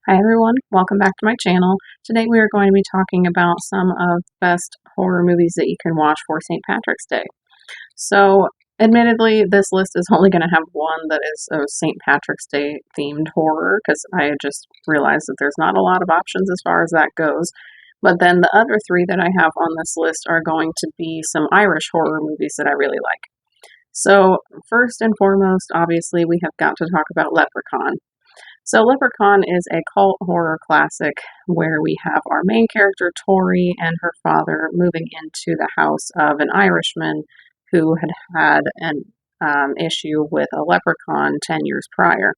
Hi everyone, welcome back to my channel. Today we are going to be talking about some of the best horror movies that you can watch for St. Patrick's Day. So, admittedly, this list is only going to have one that is a St. Patrick's Day themed horror because I just realized that there's not a lot of options as far as that goes. But then the other three that I have on this list are going to be some Irish horror movies that I really like. So, first and foremost, obviously, we have got to talk about Leprechaun. So, Leprechaun is a cult horror classic where we have our main character, Tori, and her father moving into the house of an Irishman who had had an issue with a leprechaun 10 years prior.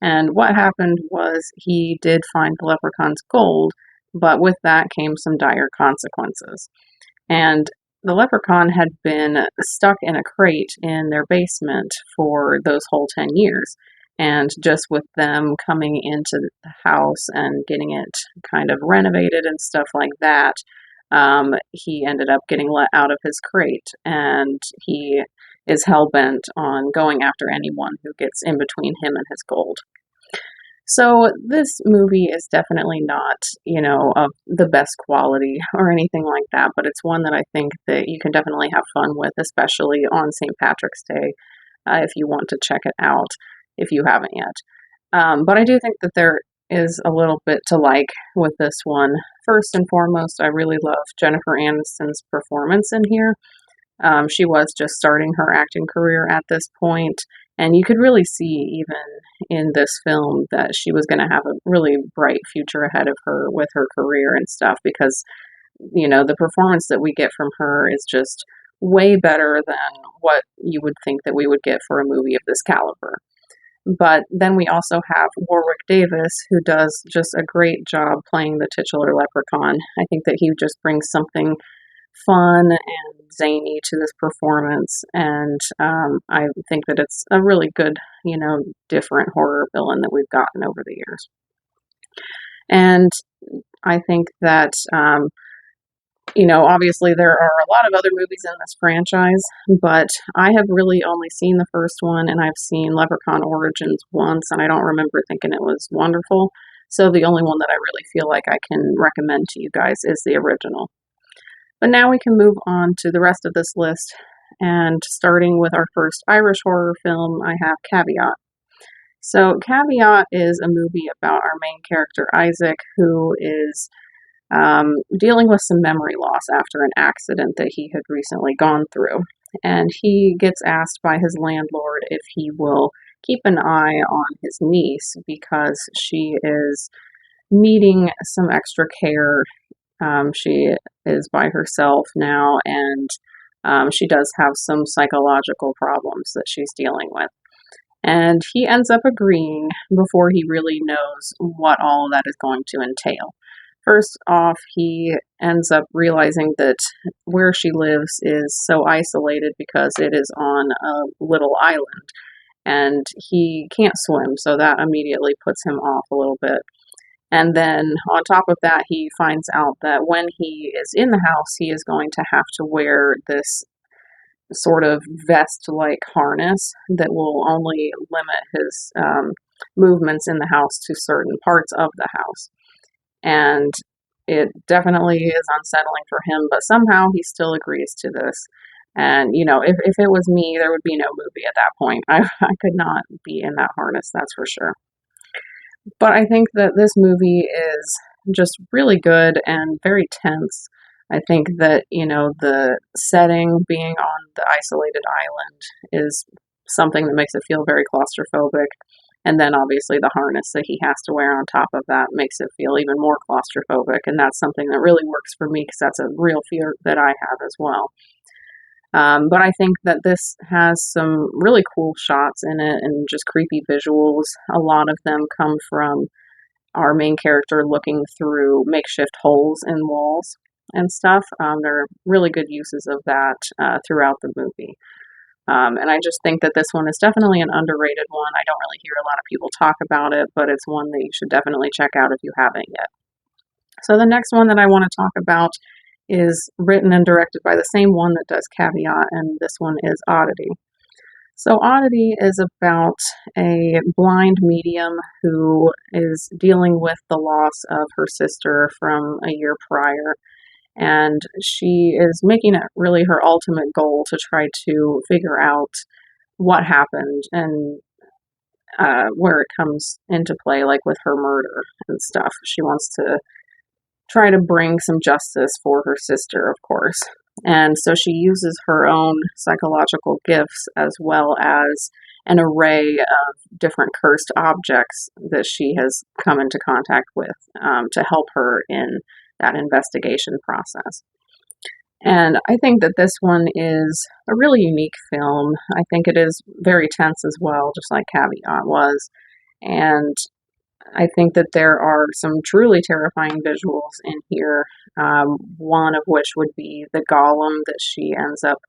And what happened was he did find the leprechaun's gold, but with that came some dire consequences. And the leprechaun had been stuck in a crate in their basement for those whole 10 years. And just with them coming into the house and getting it kind of renovated and stuff like that, he ended up getting let out of his crate. And he is hell bent on going after anyone who gets in between him and his gold. So this movie is definitely not, of the best quality or anything like that, but it's one that I think that you can definitely have fun with, especially on St. Patrick's Day, if you want to check it out, if you haven't yet. But I do think that there is a little bit to like with this one. First and foremost, I really love Jennifer Aniston's performance in here. She was just starting her acting career at this point, and you could really see, even in this film, that she was going to have a really bright future ahead of her with her career and stuff because, the performance that we get from her is just way better than what you would think that we would get for a movie of this caliber. But then we also have Warwick Davis, who does just a great job playing the titular leprechaun. I think that he just brings something fun and zany to this performance, and I think that it's a really good, different horror villain that we've gotten over the years. And I think that, obviously there are a lot of other movies in this franchise, but I have really only seen the first one, and I've seen Leprechaun Origins once, and I don't remember thinking it was wonderful. So the only one that I really feel like I can recommend to you guys is the original. But now we can move on to the rest of this list. And starting with our first Irish horror film, I have Caveat. So, Caveat is a movie about our main character, Isaac, who is dealing with some memory loss after an accident that he had recently gone through. And he gets asked by his landlord if he will keep an eye on his niece because she is needing some extra care. She is by herself now, and she does have some psychological problems that she's dealing with. And he ends up agreeing before he really knows what all of that is going to entail. First off, he ends up realizing that where she lives is so isolated because it is on a little island, and he can't swim, so that immediately puts him off a little bit. And then on top of that, he finds out that when he is in the house, he is going to have to wear this sort of vest like harness that will only limit his movements in the house to certain parts of the house. And it definitely is unsettling for him, but somehow he still agrees to this. And, if it was me, there would be no movie at that point. I could not be in that harness, that's for sure. But I think that this movie is just really good and very tense. I think that, the setting being on the isolated island is something that makes it feel very claustrophobic. And then obviously the harness that he has to wear on top of that makes it feel even more claustrophobic. And that's something that really works for me because that's a real fear that I have as well. But I think that this has some really cool shots in it and just creepy visuals. A lot of them come from our main character looking through makeshift holes in walls and stuff. There are really good uses of that throughout the movie. And I just think that this one is definitely an underrated one. I don't really hear a lot of people talk about it, but it's one that you should definitely check out if you haven't yet. So the next one that I want to talk about is written and directed by the same one that does Caveat, and this one is Oddity. So, Oddity is about a blind medium who is dealing with the loss of her sister from a year prior. And she is making it really her ultimate goal to try to figure out what happened and where it comes into play, like with her murder and stuff. She wants to try to bring some justice for her sister, of course. And so she uses her own psychological gifts as well as an array of different cursed objects that she has come into contact with to help her in that investigation process. And I think that this one is a really unique film. I think it is very tense as well, just like Caveat was. And I think that there are some truly terrifying visuals in here. One of which would be the golem that she ends up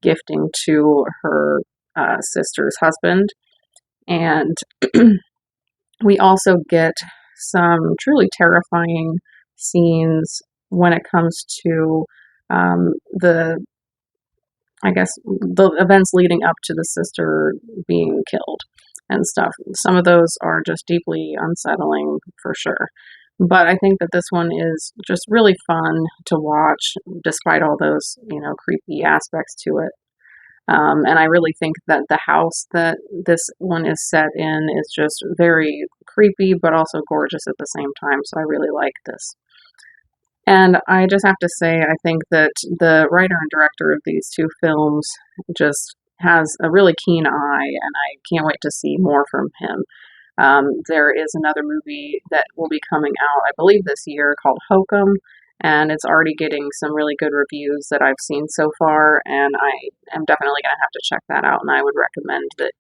gifting to her sister's husband. And we also get some truly terrifying scenes when it comes to the, I guess, the events leading up to the sister being killed and stuff. Some of those are just deeply unsettling for sure. But I think that this one is just really fun to watch, despite all those, creepy aspects to it. And I really think that the house that this one is set in is just very creepy, but also gorgeous at the same time. So I really like this. And I just have to say, I think that the writer and director of these two films just has a really keen eye, and I can't wait to see more from him. There is another movie that will be coming out, I believe, this year called Hokum, and it's already getting some really good reviews that I've seen so far, and I am definitely going to have to check that out, and I would recommend that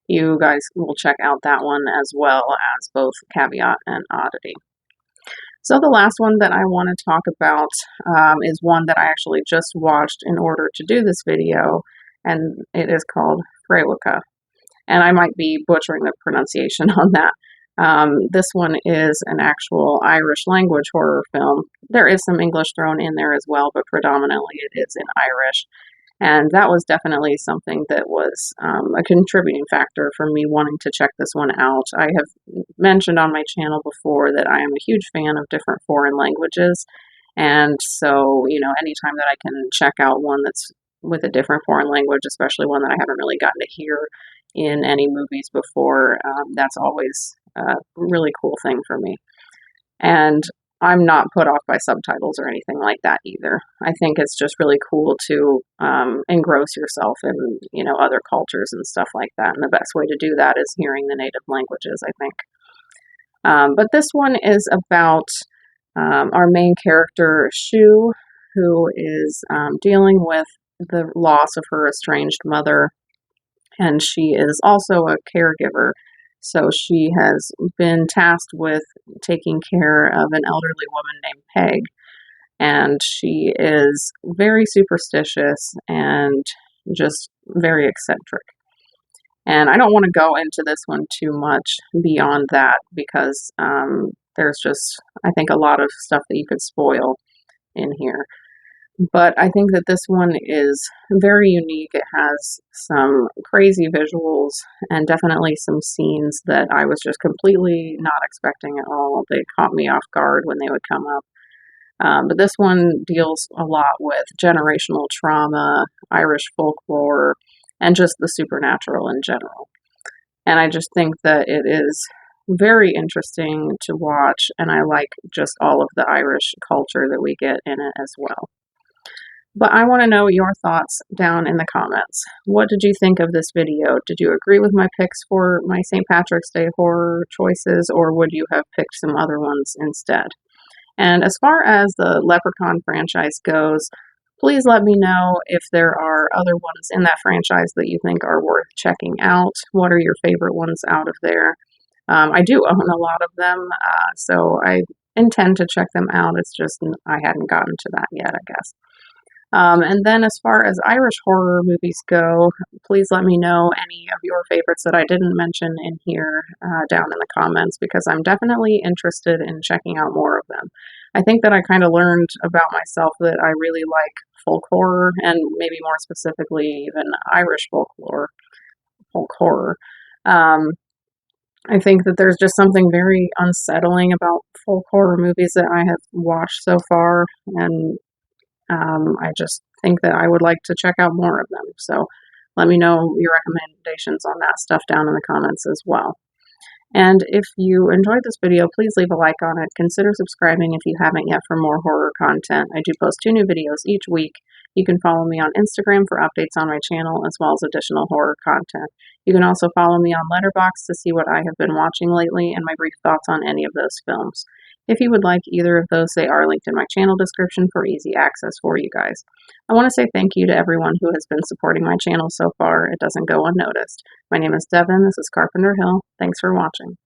you guys will check out that one as well as both Caveat and Oddity. So the last one that I want to talk about is one that I actually just watched in order to do this video, and it is called Frewicka. And I might be butchering the pronunciation on that. This one is an actual Irish language horror film. There is some English thrown in there as well, but predominantly it is in Irish. And that was definitely something that was a contributing factor for me wanting to check this one out. I have mentioned on my channel before that I am a huge fan of different foreign languages. And so, anytime that I can check out one that's with a different foreign language, especially one that I haven't really gotten to hear in any movies before, that's always a really cool thing for me. And I'm not put off by subtitles or anything like that either. I think it's just really cool to engross yourself in, other cultures and stuff like that. And the best way to do that is hearing the native languages, I think. But this one is about our main character, Shu, who is dealing with the loss of her estranged mother. And she is also a caregiver. So she has been tasked with taking care of an elderly woman named Peg. And she is very superstitious and just very eccentric. And I don't want to go into this one too much beyond that because there's just, I think, a lot of stuff that you could spoil in here. But I think that this one is very unique. It has some crazy visuals and definitely some scenes that I was just completely not expecting at all. They caught me off guard when they would come up. But this one deals a lot with generational trauma, Irish folklore, and just the supernatural in general. And I just think that it is very interesting to watch, and I like just all of the Irish culture that we get in it as well. But I want to know your thoughts down in the comments. What did you think of this video? Did you agree with my picks for my St. Patrick's Day horror choices, or would you have picked some other ones instead? And as far as the Leprechaun franchise goes, please let me know if there are other ones in that franchise that you think are worth checking out. What are your favorite ones out of there? I do own a lot of them, so I intend to check them out. It's just I hadn't gotten to that yet, I guess. And then as far as Irish horror movies go, please let me know any of your favorites that I didn't mention in here down in the comments because I'm definitely interested in checking out more of them. I think that I kind of learned about myself that I really like folk horror and maybe more specifically even Irish folklore folk horror. Um, I think that there's just something very unsettling about folk horror movies that I have watched so far, and I just think that I would like to check out more of them. So let me know your recommendations on that stuff down in the comments as well. And if you enjoyed this video, please leave a like on it. Consider subscribing if you haven't yet for more horror content. I do post 2 new videos each week. You can follow me on Instagram for updates on my channel as well as additional horror content. You can also follow me on Letterboxd to see what I have been watching lately and my brief thoughts on any of those films. If you would like either of those, they are linked in my channel description for easy access for you guys. I want to say thank you to everyone who has been supporting my channel so far. It doesn't go unnoticed. My name is Devin. This is Carpenter Hill. Thanks for watching.